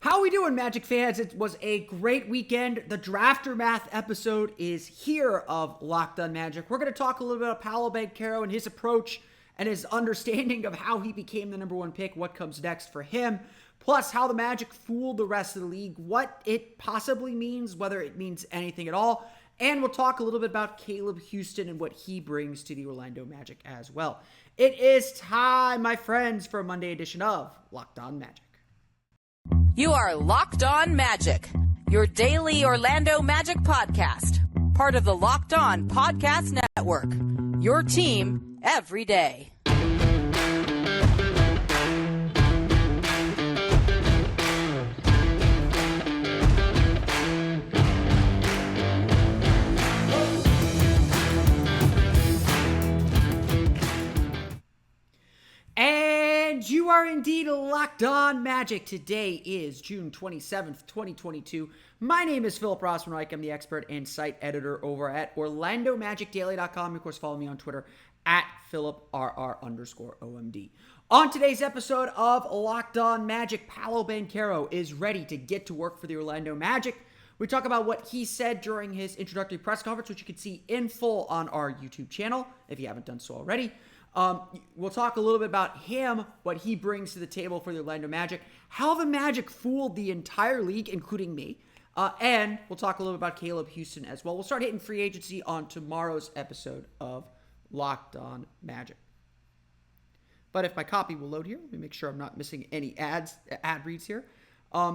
How we doing, Magic fans? It was a great weekend. The Drafter Math episode is here of Locked On Magic. We're going to talk a little bit about Paolo Banchero and his approach and his understanding of how he became the number one pick, what comes next for him, plus how the Magic fooled the rest of the league, what it possibly means, whether it means anything at all, and we'll talk a little bit about Caleb Houstan and what he brings to the Orlando Magic as well. It is time, my friends, for a Monday edition of Locked On Magic. You are Locked On Magic, your daily Orlando Magic podcast, part of the Locked On Podcast Network, your team every day. And you are indeed Locked On Magic. Today is June 27th, 2022. My name is Philip Rossman-Reich. I'm the expert and site editor over at OrlandoMagicDaily.com. Of course, follow me on Twitter at PhilipRR_OMD. On today's episode of Locked On Magic, Paolo Banchero is ready to get to work for the Orlando Magic. We talk about what he said during his introductory press conference, which you can see in full on our YouTube channel if you haven't done so already. We'll talk a little bit about him, what he brings to the table for the Orlando Magic, how the Magic fooled the entire league, including me, and we'll talk a little bit about Caleb Houstan as well. We'll start hitting free agency on tomorrow's episode of Locked On Magic. But if my copy will load here, let me make sure I'm not missing any ad reads here.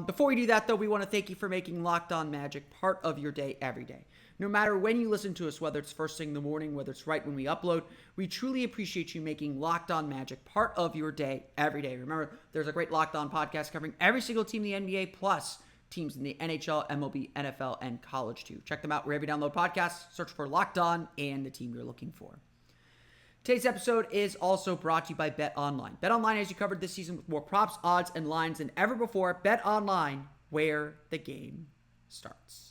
Before we do that, though, we want to thank you for making Locked On Magic part of your day every day. No matter when you listen to us, whether it's first thing in the morning, whether it's right when we upload, we truly appreciate you making Locked On Magic part of your day every day. Remember, there's a great Locked On podcast covering every single team in the NBA, plus teams in the NHL, MLB, NFL, and college too. Check them out wherever you download podcasts. Search for Locked On and the team you're looking for. Today's episode is also brought to you by BetOnline. BetOnline has you covered this season with more props, odds, and lines than ever before. BetOnline, where the game starts.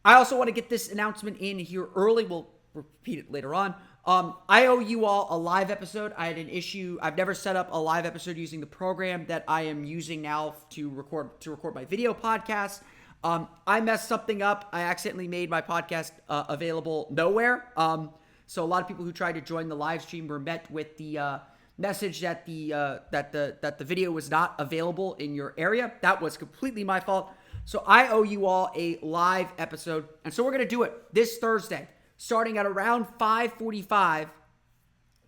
I also want to get this announcement in here early. We'll repeat it later on. I owe you all a live episode. I had an issue. I've never set up a live episode using the program that I am using now to record my video podcast. I messed something up. I accidentally made my podcast available nowhere. So a lot of people who tried to join the live stream were met with the message that the video was not available in your area. That was completely my fault. So I owe you all a live episode. And so we're going to do it this Thursday. Starting at around 5:45,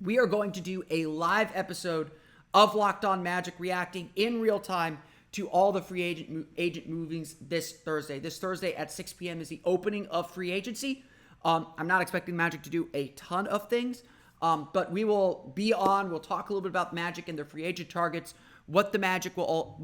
we are going to do a live episode of Locked On Magic, reacting in real time to all the free agent movings this Thursday. This Thursday at 6 p.m. is the opening of free agency. I'm not expecting Magic to do a ton of things, but we will be on. We'll talk a little bit about Magic and their free agent targets, what the Magic will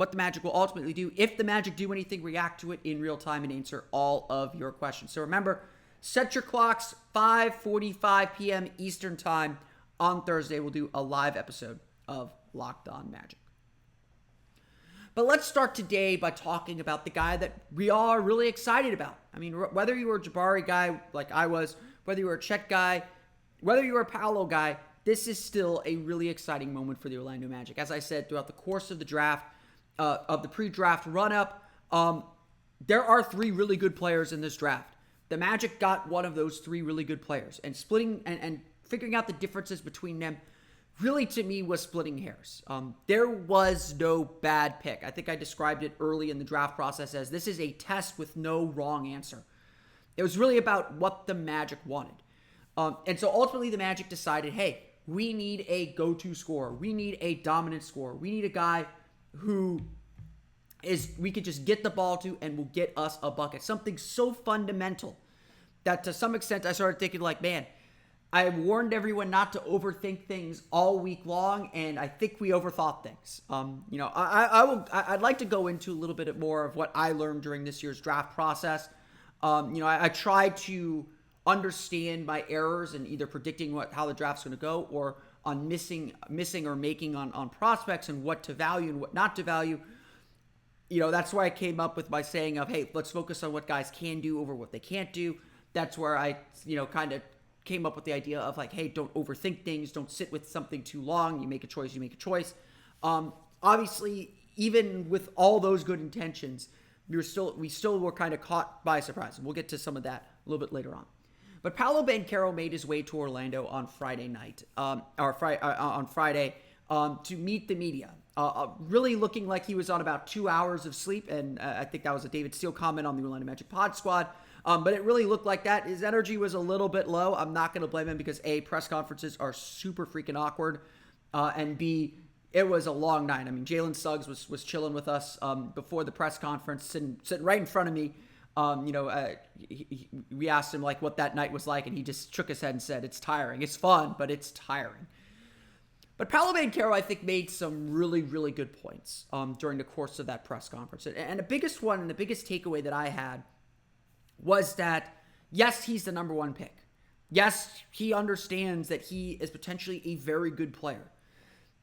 ultimately do. If the Magic do anything, react to it in real time and answer all of your questions. So remember, set your clocks, 5:45 p.m. Eastern time on Thursday. We'll do a live episode of Locked On Magic. But let's start today by talking about the guy that we all are really excited about. I mean, whether you were a Jabari guy like I was, whether you were a Chet guy, whether you were a Paolo guy, this is still a really exciting moment for the Orlando Magic. As I said, throughout the course of the draft, of the pre-draft run-up, there are three really good players in this draft. The Magic got one of those three really good players, and splitting and figuring out the differences between them really, to me, was splitting hairs. There was no bad pick. I think I described it early in the draft process as this is a test with no wrong answer. It was really about what the Magic wanted. And so ultimately the Magic decided, hey, we need a go-to scorer. We need a dominant scorer. We need a guy who we could just get the ball to and will get us a bucket. Something so fundamental that to some extent I started thinking like, man, I warned everyone not to overthink things all week long, and I think we overthought things. I'd like to go into a little bit more of what I learned during this year's draft process. I tried to understand my errors in either predicting how the draft's going to go, or on missing or making on prospects and what to value and what not to value. That's why I came up with my saying of, hey, let's focus on what guys can do over what they can't do. That's where I, kind of came up with the idea of like, hey, don't overthink things. Don't sit with something too long. You make a choice, Obviously, even with all those good intentions, we still were kind of caught by surprise. And we'll get to some of that a little bit later on. But Paolo Banchero made his way to Orlando on Friday night, on Friday, to meet the media. Really looking like he was on about 2 hours of sleep, and I think that was a David Steele comment on the Orlando Magic Pod Squad. But it really looked like that. His energy was a little bit low. I'm not going to blame him because A, press conferences are super freaking awkward, and B, it was a long night. I mean, Jalen Suggs was chilling with us before the press conference, sitting right in front of me. We asked him like what that night was like, and he just shook his head and said, "It's tiring. It's fun, but it's tiring." But Paolo Banchero, I think, made some really, really good points during the course of that press conference. And the biggest one and the biggest takeaway that I had was that, yes, he's the number one pick. Yes, he understands that he is potentially a very good player.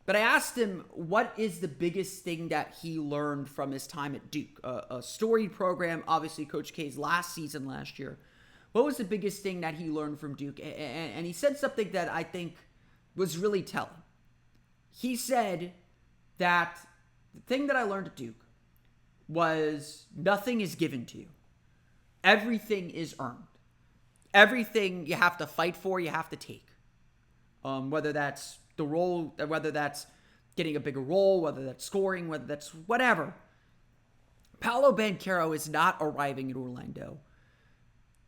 But I asked him, what is the biggest thing that he learned from his time at Duke? A storied program, obviously Coach K's last season last year. What was the biggest thing that he learned from Duke? And he said something that I think was really telling. He said that the thing that I learned at Duke was nothing is given to you. Everything is earned. Everything you have to fight for, you have to take. Whether that's the role, whether that's getting a bigger role, whether that's scoring, whether that's whatever. Paolo Banchero is not arriving in Orlando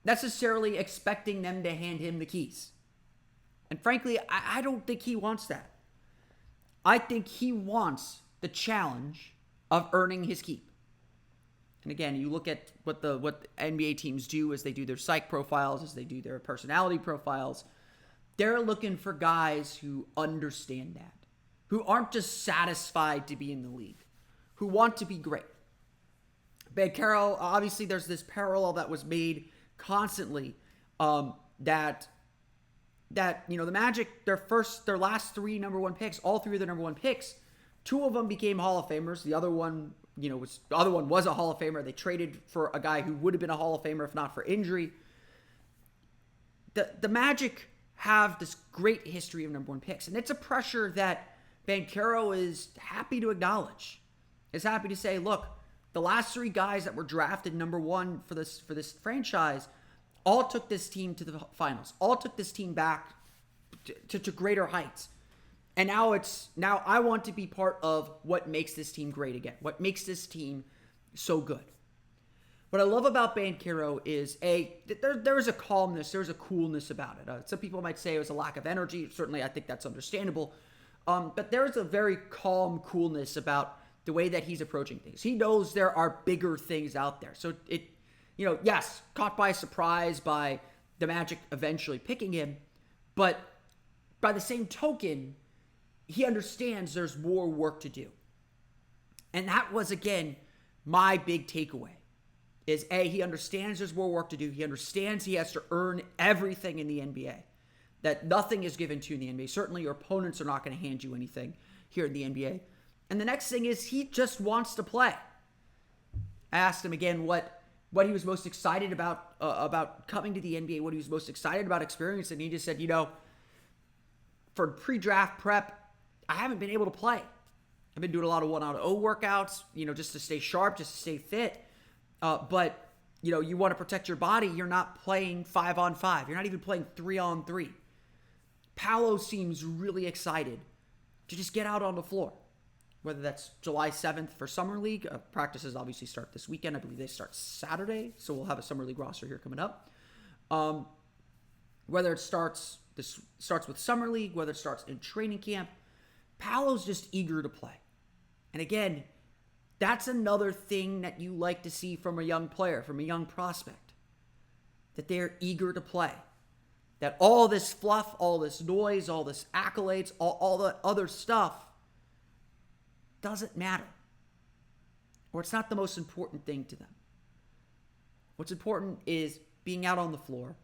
necessarily expecting them to hand him the keys. And frankly, I don't think he wants that. I think he wants the challenge of earning his keep. And again, you look at what the NBA teams do as they do their psych profiles, as they do their personality profiles. They're looking for guys who understand that, who aren't just satisfied to be in the league, who want to be great. Banchero, obviously there's this parallel that was made constantly that the Magic, their last three number one picks, all three of their number one picks, two of them became Hall of Famers. The other one, was a Hall of Famer. They traded for a guy who would have been a Hall of Famer if not for injury. The Magic have this great history of number one picks, and it's a pressure that Banchero is happy to acknowledge. Is happy to say, look, the last three guys that were drafted number one for this franchise all took this team to the finals, all took this team back to greater heights. And now I want to be part of what makes this team great again, what makes this team so good. What I love about Banchero is, there is a calmness, there's a coolness about it. Some people might say it was a lack of energy. Certainly, I think that's understandable. But there's a very calm coolness about the way that he's approaching things. He knows there are bigger things out there. So yes, caught by surprise by the Magic eventually picking him, but by the same token, he understands there's more work to do. And that was, again, my big takeaway. Is he understands there's more work to do. He understands he has to earn everything in the NBA. That nothing is given to you in the NBA. Certainly your opponents are not going to hand you anything here in the NBA. And the next thing is he just wants to play. I asked him again what he was most excited about coming to the NBA, what he was most excited about experiencing. And he just said, for pre-draft prep, I haven't been able to play. I've been doing a lot of 1-on-0 workouts, just to stay sharp, just to stay fit. But you want to protect your body. You're not playing 5-on-5. You're not even playing 3-on-3. Paolo seems really excited to just get out on the floor. Whether that's July 7th for Summer League. Practices obviously start this weekend. I believe they start Saturday. So we'll have a Summer League roster here coming up. Whether it starts with Summer League, whether it starts in training camp, Paolo's just eager to play. And again, that's another thing that you like to see from a young player, from a young prospect. That they're eager to play. That all this fluff, all this noise, all this accolades, all the other stuff doesn't matter. Or it's not the most important thing to them. What's important is being out on the floor,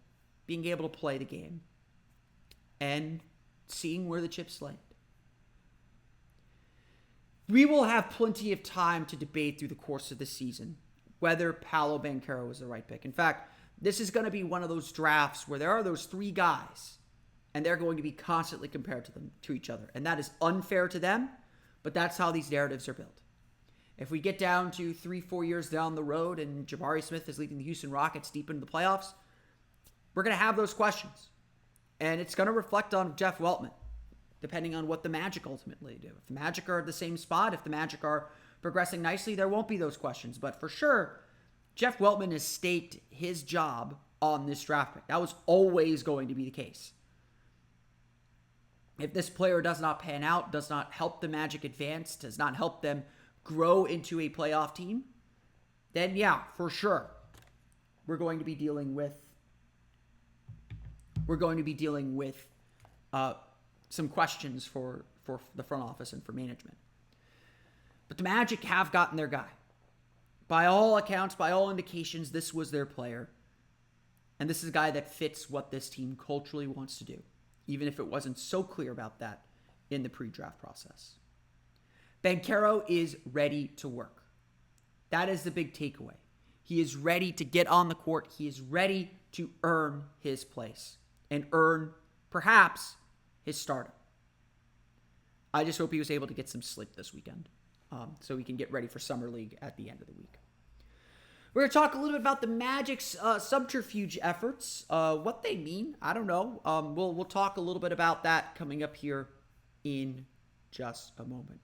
being able to play the game, and seeing where the chips land. We will have plenty of time to debate through the course of the season whether Paolo Banchero is the right pick. In fact, this is going to be one of those drafts where there are those three guys, and they're going to be constantly compared to each other. And that is unfair to them, but that's how these narratives are built. If we get down to 3-4 years down the road and Jabari Smith is leading the Houston Rockets deep into the playoffs, we're going to have those questions. And it's going to reflect on Jeff Weltman, depending on what the Magic ultimately do. If the Magic are at the same spot, if the Magic are progressing nicely, there won't be those questions. But for sure, Jeff Weltman has staked his job on this draft pick. That was always going to be the case. If this player does not pan out, does not help the Magic advance, does not help them grow into a playoff team, then yeah, for sure, we're going to be dealing with some questions for the front office and for management. But the Magic have gotten their guy. By all accounts, by all indications, this was their player. And this is a guy that fits what this team culturally wants to do, even if it wasn't so clear about that in the pre-draft process. Banchero is ready to work. That is the big takeaway. He is ready to get on the court. He is ready to earn his place and earn, perhaps, his stardom. I just hope he was able to get some sleep this weekend so he can get ready for Summer League at the end of the week. We're going to talk a little bit about the Magic's subterfuge efforts. What they mean, I don't know. We'll talk a little bit about that coming up here in just a moment.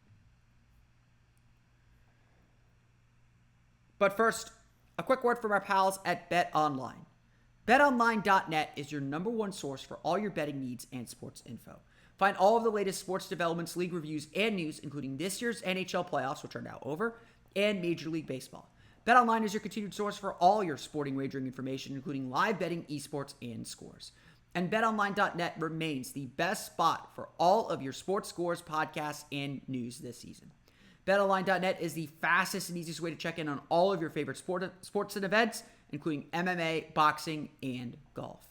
But first, a quick word from our pals at BetOnline. BetOnline.net is your number one source for all your betting needs and sports info. Find all of the latest sports developments, league reviews, and news, including this year's NHL playoffs, which are now over, and Major League Baseball. BetOnline is your continued source for all your sporting wagering information, including live betting, esports, and scores. And BetOnline.net remains the best spot for all of your sports scores, podcasts, and news this season. BetOnline.net is the fastest and easiest way to check in on all of your favorite sports and events, including MMA, boxing, and golf.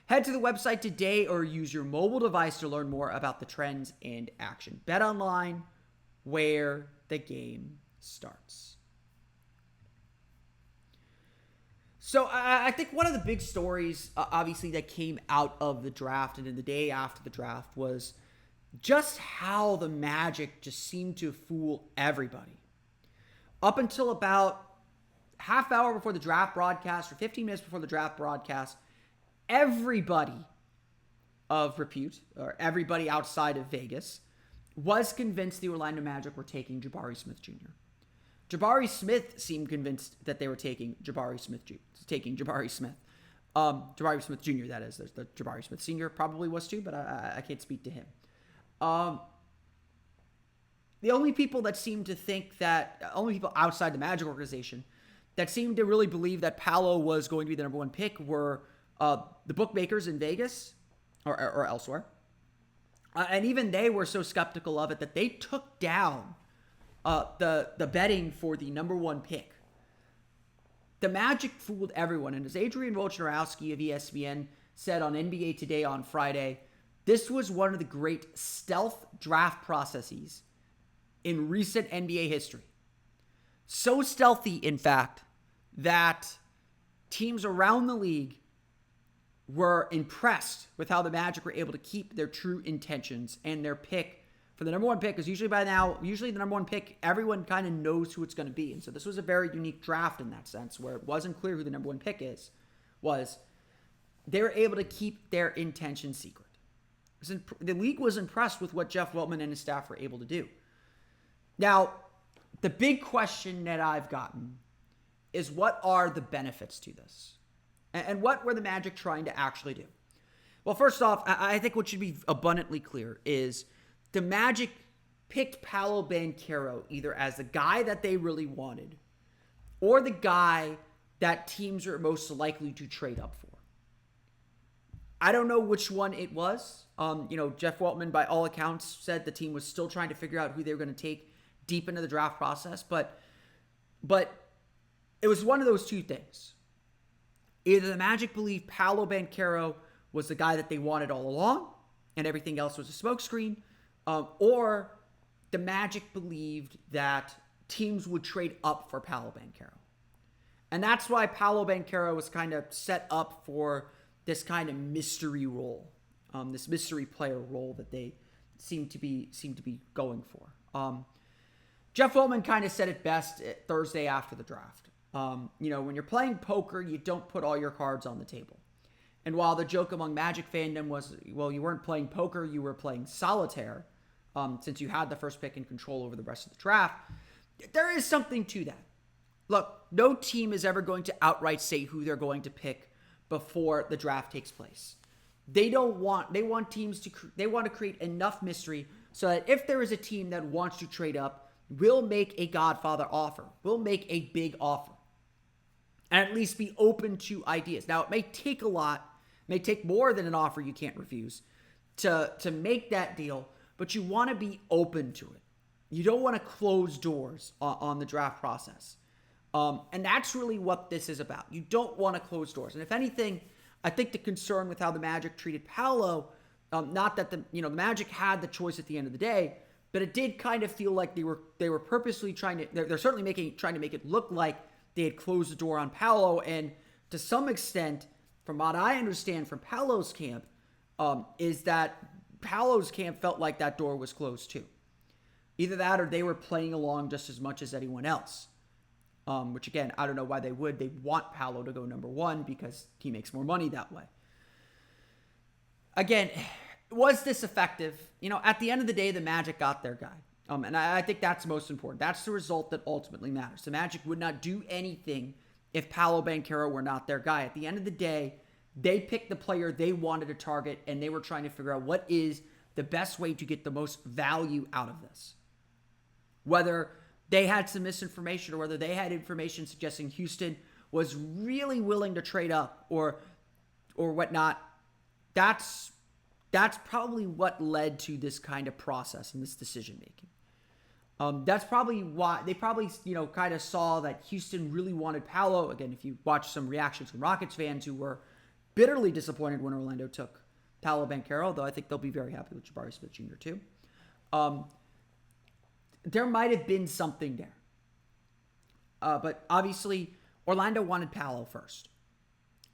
Head to the website today or use your mobile device to learn more about the trends and action. BetOnline, where the game starts. So I think one of the big stories, obviously, that came out of the draft and in the day after the draft was just how the Magic just seemed to fool everybody. Up until about half hour before the draft broadcast or 15 minutes before the draft broadcast, everybody of repute, or everybody outside of Vegas, was convinced the Orlando Magic were taking Jabari Smith Jr. Jabari Smith seemed convinced that they were taking Jabari Smith Jr., Jabari Smith Jr., that is. The Jabari Smith Sr. probably was too, but I can't speak to him. The only people outside the Magic organization that seemed to really believe that Paolo was going to be the number one pick were the bookmakers in Vegas or elsewhere. And even they were so skeptical of it that they took down the betting for the number one pick. The Magic fooled everyone. And as Adrian Wojnarowski of ESPN said on NBA Today on Friday, this was one of the great stealth draft processes in recent NBA history. So stealthy, in fact, that teams around the league were impressed with how the Magic were able to keep their true intentions, and their pick for the number one pick is usually the number one pick, everyone kind of knows who it's going to be. And so this was a very unique draft in that sense, where it wasn't clear who the number one pick was they were able to keep their intention secret. The league was impressed with what Jeff Weltman and his staff were able to do. Now, the big question that I've gotten is, what are the benefits to this? And what were the Magic trying to actually do? Well, first off, I think what should be abundantly clear is the Magic picked Paolo Banchero either as the guy that they really wanted or the guy that teams are most likely to trade up for. I don't know which one it was. Jeff Weltman, by all accounts, said the team was still trying to figure out who they were going to take deep into the draft process, but it was one of those two things. Either the Magic believed Paolo Banchero was the guy that they wanted all along, and everything else was a smokescreen, or the Magic believed that teams would trade up for Paolo Banchero. And that's why Paolo Banchero was kind of set up for this kind of mystery role, this mystery player role that they seem to be going for. Jeff Weltman kind of said it best Thursday after the draft. When you're playing poker, you don't put all your cards on the table. And while the joke among Magic fandom was, well, you weren't playing poker, you were playing solitaire, since you had the first pick and control over the rest of the draft, there is something to that. Look, no team is ever going to outright say who they're going to pick before the draft takes place. They want to create enough mystery so that if there is a team that wants to trade up, we'll make a Godfather offer. We'll make a big offer. And at least be open to ideas. Now, it may take a lot, may take more than an offer you can't refuse to make that deal, but you want to be open to it. You don't want to close doors on the draft process. And that's really what this is about. You don't want to close doors. And if anything, I think the concern with how the Magic treated Paolo, not that the Magic had the choice at the end of the day, but it did kind of feel like they were purposely they're certainly trying to make it look like they had closed the door on Paolo. And to some extent, from what I understand from Paolo's camp, is that Paolo's camp felt like that door was closed too. Either that or they were playing along just as much as anyone else. Which again, I don't know why they would. They want Paolo to go number one because he makes more money that way. Again, was this effective? At the end of the day, the Magic got their guy. And I think that's most important. That's the result that ultimately matters. The Magic would not do anything if Paolo Banchero were not their guy. At the end of the day, they picked the player they wanted to target, and they were trying to figure out what is the best way to get the most value out of this. Whether they had some misinformation or whether they had information suggesting Houstan was really willing to trade up or whatnot, that's probably what led to this kind of process and this decision making. That's probably why they probably, kind of saw that Houstan really wanted Paolo. Again, if you watch some reactions from Rockets fans who were bitterly disappointed when Orlando took Paolo Banchero, though I think they'll be very happy with Jabari Smith Jr. too. There might have been something there. But obviously, Orlando wanted Paolo first.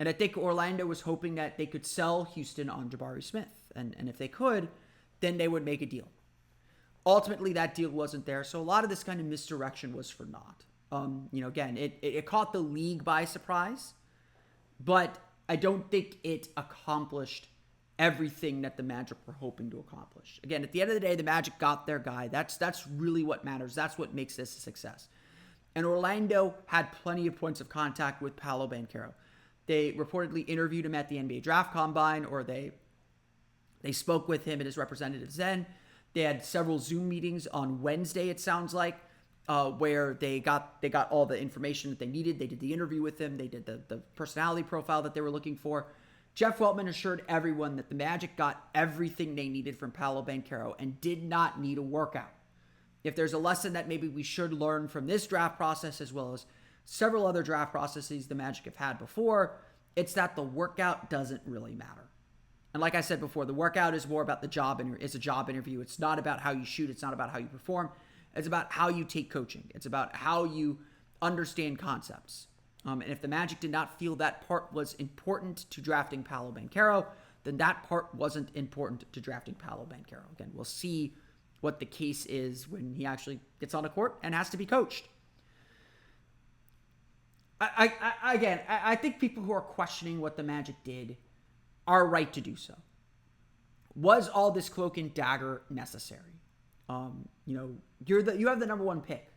And I think Orlando was hoping that they could sell Houstan on Jabari Smith. And if they could, then they would make a deal. Ultimately, that deal wasn't there. So a lot of this kind of misdirection was for naught. Again, it caught the league by surprise. But I don't think it accomplished everything that the Magic were hoping to accomplish. Again, at the end of the day, the Magic got their guy. That's really what matters. That's what makes this a success. And Orlando had plenty of points of contact with Paolo Banchero. They reportedly interviewed him at the NBA Draft Combine, or they spoke with him and his representatives then. They had several Zoom meetings on Wednesday, it sounds like, where they got all the information that they needed. They did the interview with him. They did the personality profile that they were looking for. Jeff Weltman assured everyone that the Magic got everything they needed from Paolo Banchero and did not need a workout. If there's a lesson that maybe we should learn from this draft process, as well as several other draft processes the Magic have had before, it's that the workout doesn't really matter. And like I said before, the workout is more about the job it's a job interview. It's not about how you shoot. It's not about how you perform. It's about how you take coaching. It's about how you understand concepts. And if the Magic did not feel that part was important to drafting Paolo Banchero, then that part wasn't important to drafting Paolo Banchero. Again, we'll see what the case is when he actually gets on a court and has to be coached. I think people who are questioning what the Magic did are right to do so. Was all this cloak and dagger necessary? You have the number one pick.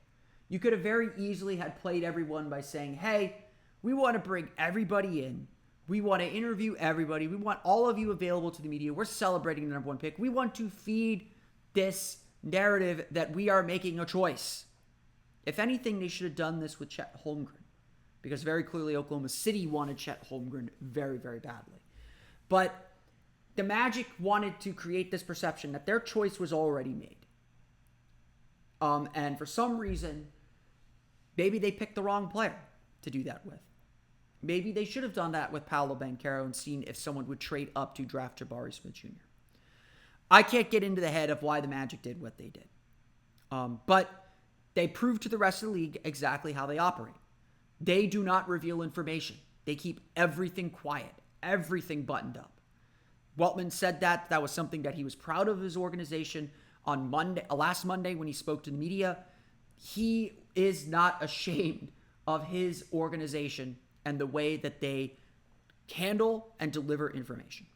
You could have very easily had played everyone by saying, hey, we want to bring everybody in. We want to interview everybody. We want all of you available to the media. We're celebrating the number one pick. We want to feed this narrative that we are making a choice. If anything, they should have done this with Chet Holmgren, because very clearly Oklahoma City wanted Chet Holmgren very, very badly. But the Magic wanted to create this perception that their choice was already made. And for some reason, maybe they picked the wrong player to do that with. Maybe they should have done that with Paolo Banchero and seen if someone would trade up to draft Jabari Smith Jr. I can't get into the head of why the Magic did what they did. But they proved to the rest of the league exactly how they operate. They do not reveal information. They keep everything quiet, everything buttoned up. Weltman said that was something that he was proud of his organization on last Monday when he spoke to the media. he is not ashamed of his organization and the way that they handle and deliver information.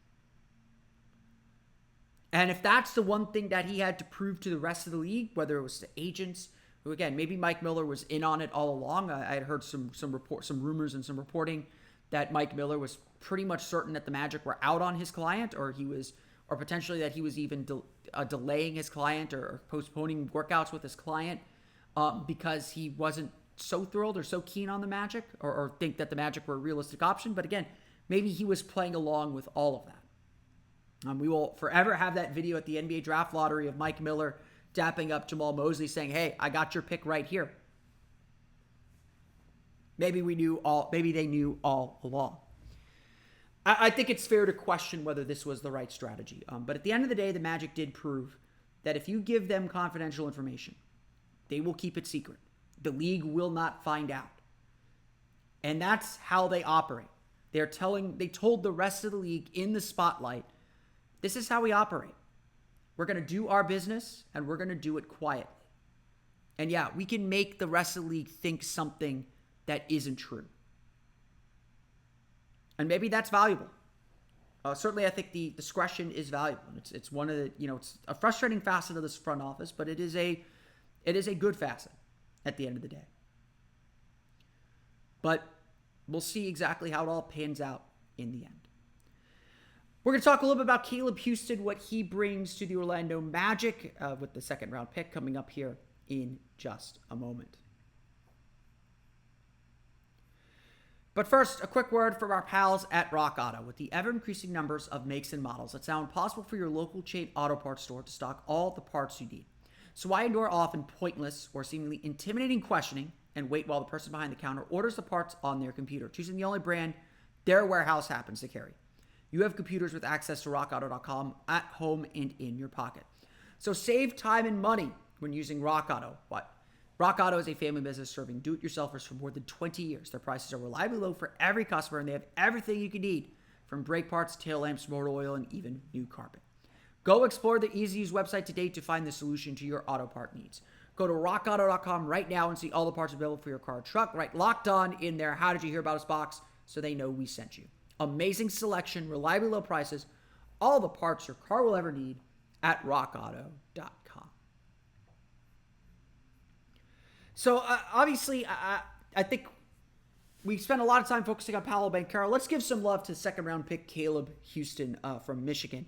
And if that's the one thing that he had to prove to the rest of the league, whether it was to agents, who again, maybe Mike Miller was in on it all along. I had heard some rumors and some reporting that Mike Miller was pretty much certain that the Magic were out on his client, or potentially that he was even delaying his client or postponing workouts with his client because he wasn't so thrilled or so keen on the Magic, or think that the Magic were a realistic option. But again, maybe he was playing along with all of that. We will forever have that video at the NBA draft lottery of Mike Miller dapping up Jamal Mosley saying, hey, I got your pick right here. Maybe they knew all along. I think it's fair to question whether this was the right strategy. But at the end of the day, the Magic did prove that if you give them confidential information, they will keep it secret. The league will not find out. And that's how they operate. They told the rest of the league in the spotlight, this is how we operate. We're going to do our business, and we're going to do it quietly. And yeah, we can make the rest of the league think something that isn't true. And maybe that's valuable. Certainly, I think the discretion is valuable. It's one of the, it's a frustrating facet of this front office, but it is a good facet at the end of the day. But we'll see exactly how it all pans out in the end. We're going to talk a little bit about Caleb Houstan, what he brings to the Orlando Magic with the second round pick coming up here in just a moment. But first, a quick word from our pals at Rock Auto. With the ever-increasing numbers of makes and models, it's now impossible for your local chain auto parts store to stock all the parts you need. So why endure often pointless or seemingly intimidating questioning and wait while the person behind the counter orders the parts on their computer, choosing the only brand their warehouse happens to carry? You have computers with access to rockauto.com at home and in your pocket. So save time and money when using Rock Auto. What? Rock Auto is a family business serving do-it-yourselfers for more than 20 years. Their prices are reliably low for every customer, and they have everything you can need, from brake parts, tail lamps, motor oil, and even new carpet. Go explore the easy-to-use website today to find the solution to your auto part needs. Go to rockauto.com right now and see all the parts available for your car or truck. Right, Locked On in there. How did you hear about us box? So they know we sent you. Amazing selection, reliably low prices, all the parts your car will ever need at rockauto.com. So obviously, I think we spent a lot of time focusing on Paolo Banchero. Let's give some love to second round pick Caleb Houstan from Michigan.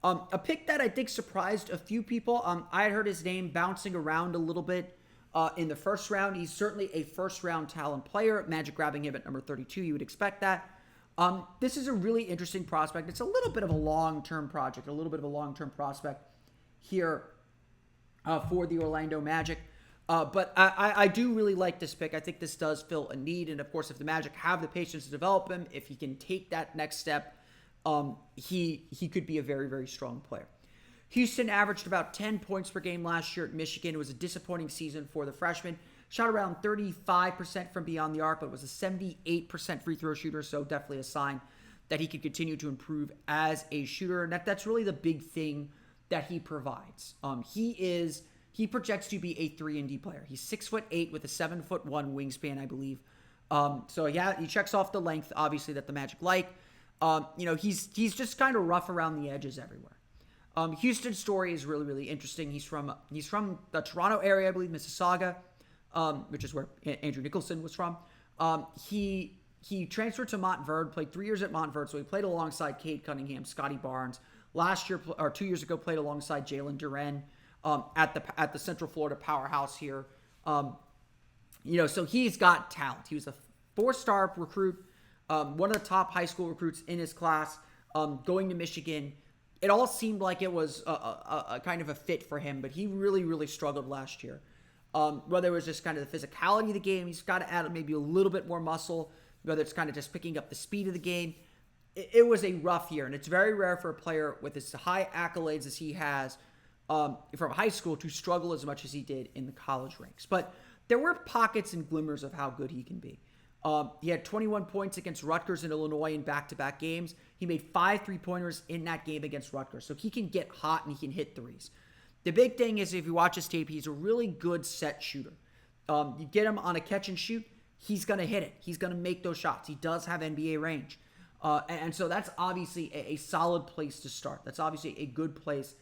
A pick that I think surprised a few people. I had heard his name bouncing around a little bit in the first round. He's certainly a first round talent player. Magic grabbing him at number 32. You would expect that. This is a really interesting prospect. It's a little bit of a long-term project, a little bit of a long-term prospect here for the Orlando Magic. But I do really like this pick. I think this does fill a need. And of course, if the Magic have the patience to develop him, if he can take that next step, he could be a very, very strong player. Houstan averaged about 10 points per game last year at Michigan. It was a disappointing season for the freshman. Shot around 35% from beyond the arc, but was a 78% free throw shooter, so definitely a sign that he could continue to improve as a shooter, and that's really the big thing that he provides. He projects to be a 3-and-D player. He's 6'8" with a 7'1" wingspan, I believe. So yeah, he checks off the length, obviously, that the Magic like. He's just kind of rough around the edges everywhere. Houston's story is really, really interesting. He's from the Toronto area, I believe, Mississauga. Which is where Andrew Nicholson was from. He transferred to Montverde, played 3 years at Montverde, so he played alongside Cade Cunningham, Scotty Barnes. Last year, or 2 years ago, played alongside Jalen Duren at the Central Florida powerhouse here. So he's got talent. He was a 4-star recruit, one of the top high school recruits in his class, going to Michigan. It all seemed like it was a kind of a fit for him, but he really, really struggled last year. Whether it was just kind of the physicality of the game, he's got to add maybe a little bit more muscle, whether it's kind of just picking up the speed of the game. It was a rough year, and it's very rare for a player with as high accolades as he has from high school to struggle as much as he did in the college ranks. But there were pockets and glimmers of how good he can be. He had 21 points against Rutgers and Illinois in back-to-back games. He made 5 3-pointers in that game against Rutgers, so he can get hot and he can hit threes. The big thing is, if you watch his tape, he's a really good set shooter. You get him on a catch and shoot, he's going to hit it. He's going to make those shots. He does have NBA range. And so that's obviously a solid place to start. That's obviously a good place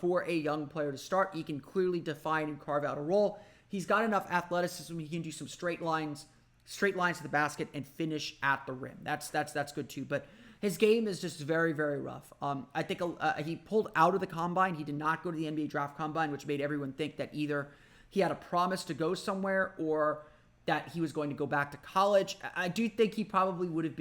for a young player to start. He can clearly define and carve out a role. He's got enough athleticism. He can do some straight lines to the basket and finish at the rim. That's good too. But his game is just very, very rough. I think he pulled out of the combine. He did not go to the NBA draft combine, which made everyone think that either he had a promise to go somewhere or that he was going to go back to college. I do think he probably would have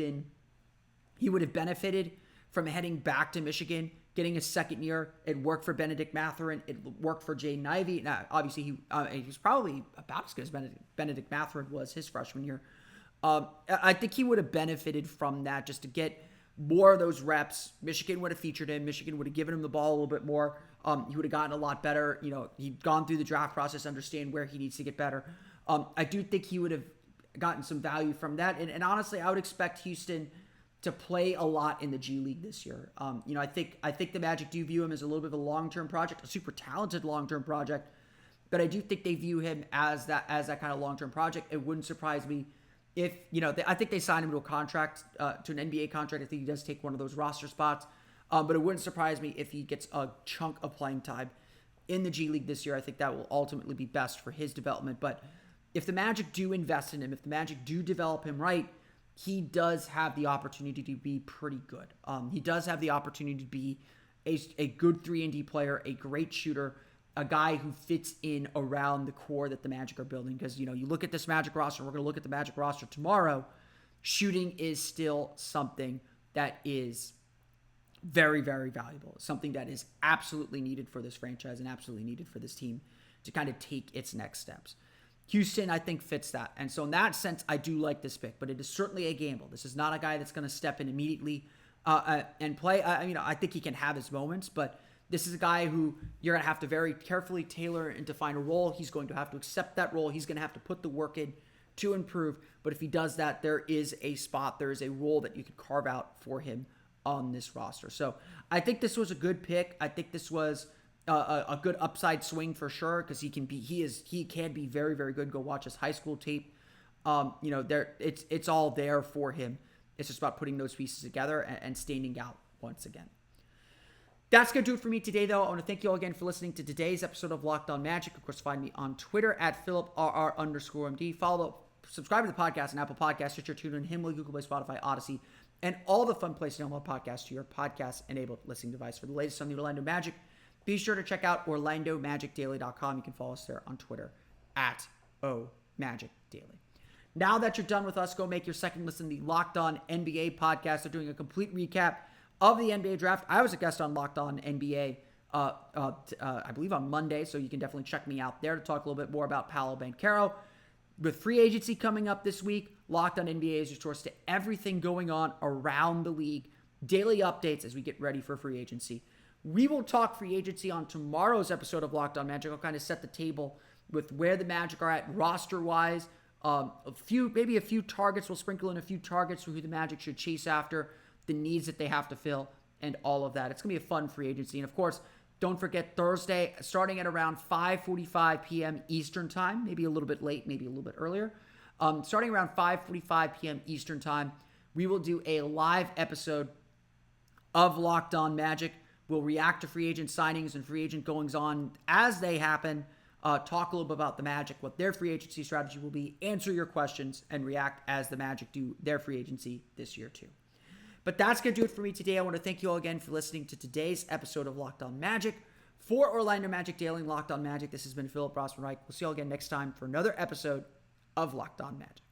benefited from heading back to Michigan, getting a second year. It worked for Benedict Mathurin. It worked for Jaden Ivey. Now, obviously, he was probably about as good as Benedict Mathurin was his freshman year. I think he would have benefited from that just to get more of those reps. Michigan would have featured him. Michigan would have given him the ball a little bit more. He would have gotten a lot better. He'd gone through the draft process, understand where he needs to get better. I do think he would have gotten some value from that. And honestly, I would expect Houstan to play a lot in the G League this year. I think the Magic do view him as a little bit of a long-term project, a super talented long-term project, but I do think they view him as that kind of long-term project. It wouldn't surprise me if, I think they signed him to a contract, to an NBA contract. I think he does take one of those roster spots, but it wouldn't surprise me if he gets a chunk of playing time in the G League this year. I think that will ultimately be best for his development, but if the Magic do invest in him, if the Magic do develop him right, he does have the opportunity to be pretty good. He does have the opportunity to be a good 3-and-D player, a great shooter, a guy who fits in around the core that the Magic are building. Because, you look at this Magic roster, we're going to look at the Magic roster tomorrow. Shooting is still something that is very, very valuable. Something that is absolutely needed for this franchise and absolutely needed for this team to kind of take its next steps. Houstan, I think, fits that. And so in that sense, I do like this pick, but it is certainly a gamble. This is not a guy that's going to step in immediately and play. I think he can have his moments, but this is a guy who you're going to have to very carefully tailor and define a role. He's going to have to accept that role. He's going to have to put the work in to improve. But if he does that, there is a spot, there is a role that you could carve out for him on this roster. So I think this was a good pick. I think this was a good upside swing for sure, because he can be very, very good. Go watch his high school tape. It's all there for him. It's just about putting those pieces together and standing out once again. That's going to do it for me today, though. I want to thank you all again for listening to today's episode of Locked On Magic. Of course, find me on Twitter at PhilipRR_MD. Subscribe to the podcast on Apple Podcasts, Stitcher, TuneIn, Himalaya, Google Play, Spotify, Odyssey, and all the fun places to download podcasts to your podcast-enabled listening device. For the latest on the Orlando Magic, be sure to check out OrlandoMagicDaily.com. You can follow us there on Twitter at OMagicDaily. Now that you're done with us, go make your second listen to the Locked On NBA podcast. They're doing a complete recap of the NBA draft. I was a guest on Locked On NBA, I believe on Monday, so you can definitely check me out there to talk a little bit more about Paolo Banchero. With free agency coming up this week, Locked On NBA is your source to everything going on around the league. Daily updates as we get ready for free agency. We will talk free agency on tomorrow's episode of Locked On Magic. I'll kind of set the table with where the Magic are at roster-wise. Maybe a few targets. We'll sprinkle in a few targets for who the Magic should chase after, the needs that they have to fill, and all of that. It's going to be a fun free agency. And, of course, don't forget Thursday, starting at around 5:45 p.m. Eastern Time, maybe a little bit late, maybe a little bit earlier. Starting around 5:45 p.m. Eastern Time, we will do a live episode of Locked On Magic. We'll react to free agent signings and free agent goings-on as they happen, talk a little bit about the Magic, what their free agency strategy will be, answer your questions, and react as the Magic do their free agency this year too. But that's going to do it for me today. I want to thank you all again for listening to today's episode of Locked On Magic. For Orlando Magic Daily and Locked On Magic, this has been Philip Rossman-Reich. We'll see you all again next time for another episode of Locked On Magic.